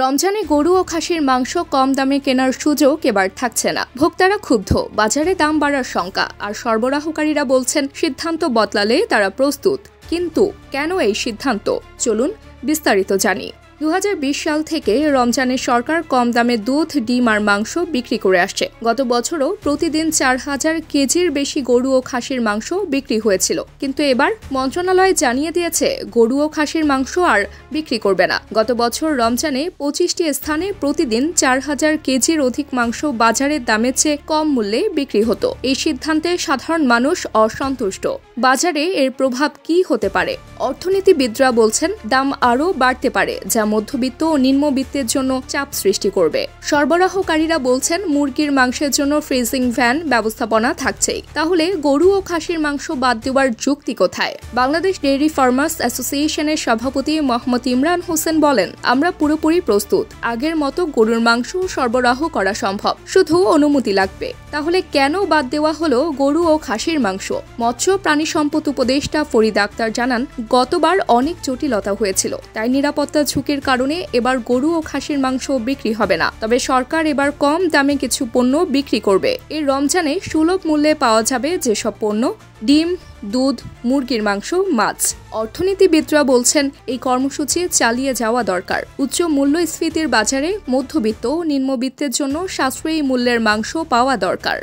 রমজানে গরু ও খাসির মাংস কম দামে কেনার সুযোগ এবার থাকছে না। ভোক্তারা ক্ষুব্ধ, বাজারে দাম বাড়ার শঙ্কা, আর সরবরাহকারীরা বলছেন সিদ্ধান্ত বদলালে তারা প্রস্তুত। কিন্তু কেন এই সিদ্ধান্ত? চলুন বিস্তারিত জানি। 2020 সাল থেকে রমজানে সরকার কম দামে দুধ, ডিম আর মাংস বিক্রি করে আসছে। গত বছরও প্রতিদিন 4000 কেজির বেশি গরু ও খাসির মাংস বিক্রি হয়েছিল। কিন্তু এবার মন্ত্রণালয় জানিয়ে দিয়েছে গরু ও খাসির মাংস আর বিক্রি করবে না। গত বছর রমজানে 25টি স্থানে প্রতিদিন 4000 কেজির অধিক মাংস বাজারের দামের চেয়ে কম মূল্যে বিক্রি হতো। এই সিদ্ধান্তে সাধারণ মানুষ অসন্তুষ্ট। বাজারে এর প্রভাব কি হতে পারে? অর্থনীতিবিদরা বলছেন দাম আরও বাড়তে পারে, যা মধ্যবিত্ত ও নিম্নবিত্তের জন্য চাপ সৃষ্টি করবে। সরবরাহকারীরা বলছেন মুরগির মাংসের জন্য ফ্রিজিং ভ্যান ব্যবস্থাপনা থাকছেই। তাহলে গরু ও খাসির মাংস বাদ দেওয়ার যুক্তি কোথায়? বাংলাদেশ ডেইরি ফার্মার্স অ্যাসোসিয়েশনের সভাপতি মোহাম্মদ ইমরান হোসেন বলেন, আমরা পুরোপুরি প্রস্তুত। আগের মতো গরুর মাংস সরবরাহ করা সম্ভব, শুধু অনুমতি লাগবে। তাহলে কেন বাদ দেওয়া হলো গরু ও খাসির মাংস? মৎস্য প্রাণী সম্পদ উপদেষ্টা ফরিদ আক্তার জানান, গতবার অনেক জটিলতা হয়েছিল, তাই নিরাপত্তা ঝুঁকির কারণে এবার গরু ও খাসির মাংস বিক্রি হবে না। তবে সরকার এবার কম দামে কিছু পণ্য বিক্রি করবে। এই রমজানে সুলভ মূল্যে পাওয়া যাবে যেসব পণ্য: ডিম, দুধ, মুরগির মাংস, মাছ। অর্থনীতিবিদরা বলছেন এই কর্মসূচি চালিয়ে যাওয়া দরকার। উচ্চ মূল্যস্ফীতির বাজারে মধ্যবিত্ত ও নিম্নবিত্তের জন্য সাশ্রয়ী মূল্যের মাংস পাওয়া দরকার।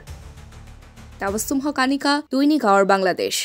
তাবাসসুম হক, আনিকা, দৈনিক আওয়ার বাংলাদেশ।